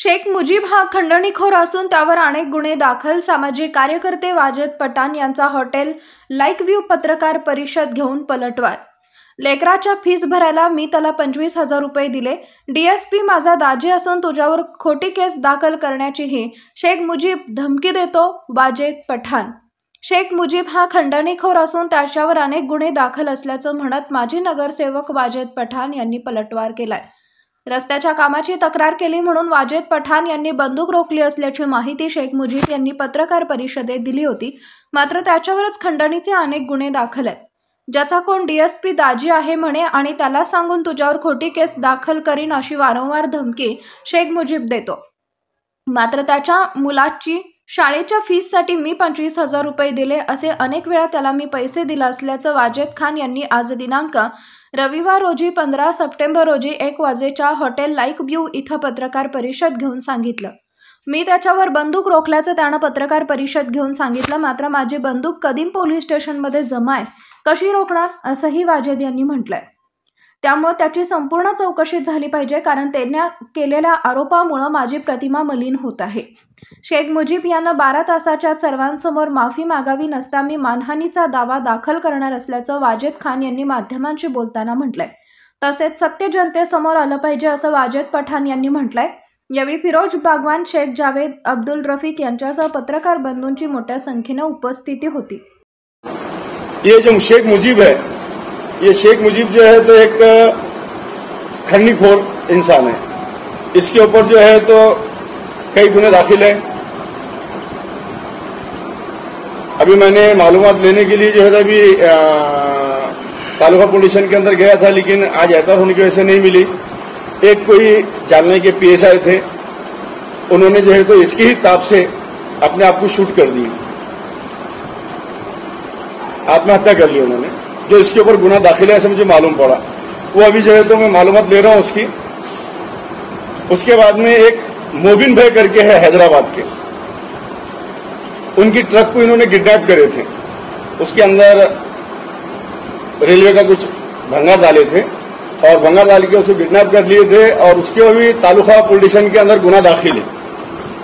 शेख मुजीब हा खंडणीखोर असून त्यावर अनेक गुन्हे दाखल। सामाजिक कार्यकर्ते वाजेद पठाण यांचा हॉटेल लाईक व्ह्यू पत्रकार परिषद घेऊन पलटवार। लेकराच्या फीस भरायला मी त्याला 25,000 रुपये दिले। डीएसपी माझा दाजी असून तुझ्यावर खोटी केस दाखल करण्याचीही शेख मुजीब धमकी देतो। वाजेद पठाण। शेख मुजीब हा खंडणीखोर असून त्याच्यावर अनेक गुन्हे दाखल असल्याचं म्हणत माजी नगरसेवक वाजेद पठाण यांनी पलटवार केलाय। रस्त्याच्या कामाची तक्रार केली म्हणून वाजेद पठाण यांनी बंदूक रोखली असल्याची माहिती शेख मुजीब यांनी पत्रकार परिषदेत दिली होती। मात्र त्याच्यावरच खंडणीचे अनेक गुन्हे दाखल आहेत, ज्याचा कोण डीएसपी दाजी आहे म्हणे आणि त्याला सांगून तुझ्यावर खोटी केस दाखल करीन अशी वारंवार धमकी शेख मुजीब देतो। मात्र त्याच्या मुलाची शाळेच्या फीससाठी मी 25,000 रुपये दिले असे अनेक वेळा त्याला मी पैसे दिले असल्याचं वाजेद खान यांनी आज दिनांक रविवार रोजी 15 सप्टेंबर रोजी 1 वाजेच्या हॉटेल लाईक व्ह्यू इथं पत्रकार परिषद घेऊन सांगितलं। मी त्याच्यावर बंदूक रोखल्याचं त्यानं पत्रकार परिषद घेऊन सांगितलं। मात्र माझी बंदूक कदीम पोलीस स्टेशनमध्ये जमा आहे, कशी रोखणार असंही वाजेद यांनी म्हटलंय। त्यामुळे त्याची संपूर्ण चौकशी झाली पाहिजे, कारण त्यांनी केलेल्या आरोपामुळे माझी प्रतिमा मलिन होत आहे। शेख मुजीब यांना 12 तासाच्या सर्वांसमोर माफी मागावी नसता मी मानहानीचा दावा दाखल करणार असल्याचं वाजेद खान यांनी माध्यमांशी बोलताना म्हटलंय। तसेच सत्य जनतेसमोर आलं पाहिजे असं वाजेद पठाण यांनी म्हटलंय। यावेळी फिरोज बागवान, शेख जावेद, अब्दुल रफीक यांच्यासह पत्रकार बंधूंची मोठ्या संख्येने उपस्थिती होती। ये जो शेख मुजीब है, ये शेख मुजीब जो है तो एक खंडनीखोर इंसान है। इसके ऊपर जो है तो कई गुने दाखिल है। अभी मैंने मालूमात लेने के लिए जो है अभी तालुका पुलिस स्टेशन के अंदर गया था, लेकिन आज एहतार होने की वजह से नहीं मिली। एक कोई जालने के पीएसआई थे, उन्होंने जो है तो इसकी ही ताप से अपने आप को शूट कर दी, आत्महत्या कर ली उन्होंने। जो इसके ऊपर गुना दाखिल है ऐसे मुझे मालूम पड़ा, वो अभी जो है तो मैं मालूमात ले रहा हूं उसकी। उसके बाद में एक मोबिन भाई करके है हैदराबाद के, उनकी ट्रक को इन्होंने किडनैप करे थे। उसके अंदर रेलवे का कुछ भंगार डाले थे और भंगार डाल के उसको किडनैप कर लिए थे और उसके भी तालुका पुलिस स्टेशन के अंदर गुना दाखिल है,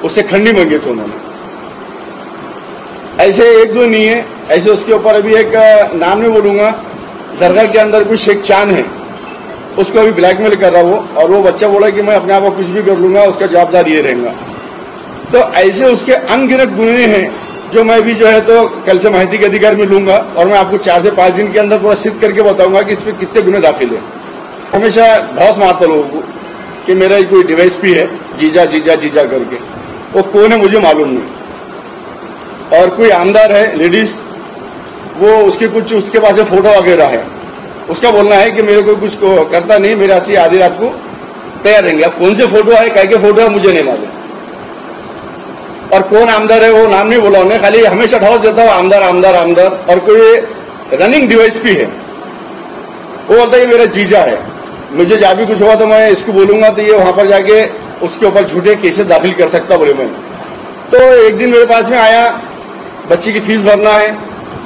उससे खंडनी मांगी थी उन्होंने। ऐसे एक दो नहीं है, ऐसे उसके ऊपर अभी एक नाम नहीं बोलूंगा, दरगाह के अंदर कोई शेख चांद है, उसको अभी ब्लैकमेल कर रहा वो, और वो बच्चा बोला कि मैं अपने आप को कुछ भी कर लूंगा, उसका जवाबदार ये रहेगा। तो ऐसे उसके अनगिनत गुने हैं जो मैं भी जो है तो कल से माहिती के अधिकार में लूंगा और मैं आपको 4 से 5 दिन के अंदर पूरा सिद्ध करके बताऊंगा कि इसमें कितने गुने दाखिल है। हमेशा ढौस मारता लोगों को कि मेरा कोई डीवाईएसपी है, जीजा जीजा जीजा करके, वो कौन है मुझे मालूम नहीं। और कोई आमदार है लेडीज, वो उसके कुछ उसके पास फोटो वगैरह है, उसका बोलना है कि मेरे को कुछ करता नहीं, मेरे ऐसी आधी रात को तैयार रहेंगे। अब कौन से फोटो है, काय के फोटो है, मुझे नहीं मालूम। और कौन आमदार है वो नाम नहीं बोला उन्हें, खाली हमेशा ढौस देता हूँ आमदार आमदार आमदार। और कोई रनिंग डीवाईएसपी है, वो बोलता है मेरा जीजा है, मुझे जब भी कुछ हुआ तो मैं इसको बोलूंगा तो ये वहां पर जाके उसके ऊपर झूठे केसेस दाखिल कर सकता बोले मैं। तो एक दिन मेरे पास में आया, बच्ची की फीस भरना है,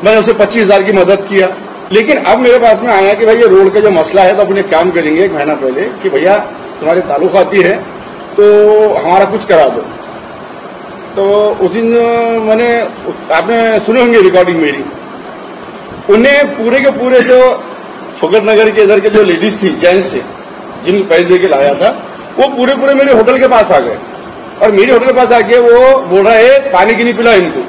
मैंने उसे 25,000 की मदद किया। लेकिन अब मेरे पास में आया कि भाई ये रोड का जो मसला है तो अपने काम करेंगे 1 महीना पहले कि भैया तुम्हारी ताल्लुक आती है तो हमारा कुछ करा दो। तो उस दिन मैंने, आपने सुने होंगे रिकॉर्डिंग मेरी, उन्हें पूरे के पूरे जो फुगत नगर के इधर के जो लेडीज थी, जेंट्स थे, जिन पैसे दे के लाया था, वो पूरे पूरे मेरे होटल के पास आ गए और मेरे होटल के पास आके वो बोल रहा है पानी की नहीं पिला इनको।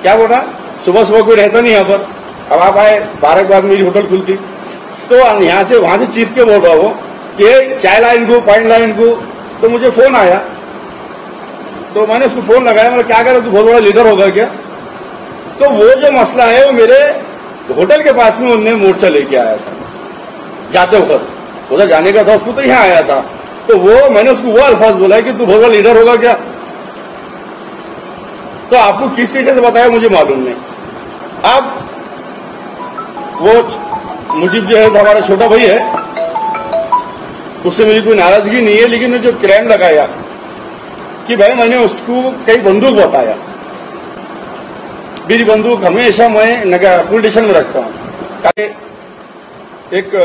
क्या बोल रहा, सुबह सुबह कोई रहता नहीं यहाँ पर, अब आप आए 12 के बाद मेरी होटल खुलती, तो यहाँ से वहां से चीख के बोल रहा वो कि चाय ला इनको, पानी ला इनको। तो मुझे फोन आया, तो मैंने उसको फोन लगाया, मतलब क्या करे, तू बहुत बड़ा लीडर होगा क्या। तो वो जो मसला है वो मेरे होटल के पास में उनने मोर्चा लेके आया था, जाते वक्त उधर जाने का था उसको, तो यहाँ आया था। तो वो मैंने उसको वो अल्फाज बोला है कि तू बहुत बड़ा लीडर होगा क्या। तो आपको किस तरीके से बताया मुझे मालूम नहीं। अब वो मुजीब जो है तो हमारा छोटा भाई है, उससे मेरी कोई नाराजगी नहीं है, लेकिन जो क्लेम लगाया कि भाई मैंने उसको कई बंदूक बताया, मेरी बंदूक हमेशा मैं नगर पुलिस स्टेशन में रखता हूँ। एक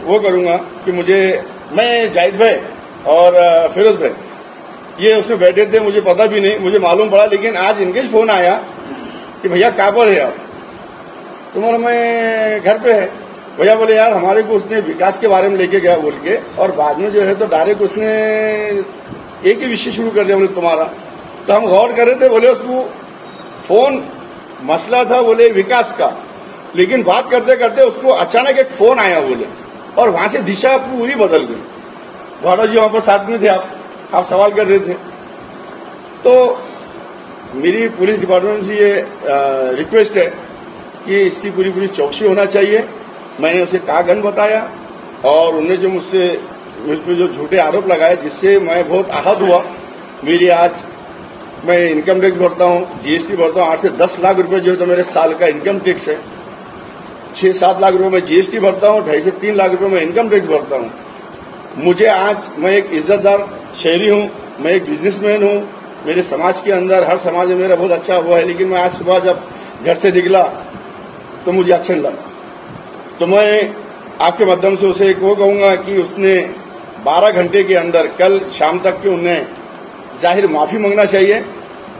वो करूंगा कि मुझे, मैं जाहिद भाई और फिरोज भाई ये उसमें बैठे थे, मुझे पता भी नहीं, मुझे मालूम पड़ा। लेकिन आज इनके फोन आया कि भैया कहाँ पर है आप? तो मैं घर पे है। भैया बोले यार हमारे को उसने विकास के बारे में लेके गया बोल के, और बाद में जो है तो डायरेक्ट उसने एक ही विषय शुरू कर दिया, बोले तुम्हारा। तो हम गौर कर रहे थे, बोले उसको फोन मसला था बोले विकास का, लेकिन बात करते करते उसको अचानक एक फोन आया बोले, और वहां से दिशा पूरी बदल गई। वाड़ा जी वहां पर साथ में थे, आप सवाल कर रहे थे। तो मेरी पुलिस डिपार्टमेंट से ये रिक्वेस्ट है कि इसकी पूरी चौकसी होना चाहिए। मैंने उसे कागन बताया, और उन्होंने जो मुझ पर जो झूठे आरोप लगाए, जिससे मैं बहुत आहत हुआ। मेरी आज मैं इनकम टैक्स भरता हूँ, जीएसटी भरता हूँ, 8 से 10 लाख रुपए जो है तो मेरे साल का इनकम टैक्स है। 6-7 लाख रुपए मैं जीएसटी भरता हूँ, 2.5 से 3 लाख रुपए मैं इनकम टैक्स भरता हूँ। मुझे आज, मैं एक इज्जतदार शहरी हूँ, मैं एक बिजनेसमैन हूँ, मेरे समाज के अंदर हर समाज में मेरा बहुत अच्छा हुआ है। लेकिन मैं आज सुबह जब घर से निकला तो मुझे अच्छा नहीं लगा। तो मैं आपके माध्यम से उसे एक वो कहूंगा कि उसने 12 घंटे के अंदर कल शाम तक के उन्हें जाहिर माफी मांगना चाहिए,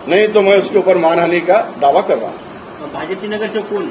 नहीं तो मैं उसके ऊपर मानहानि का दावा कर रहा हूँ। भाजपा नगर चौक कोण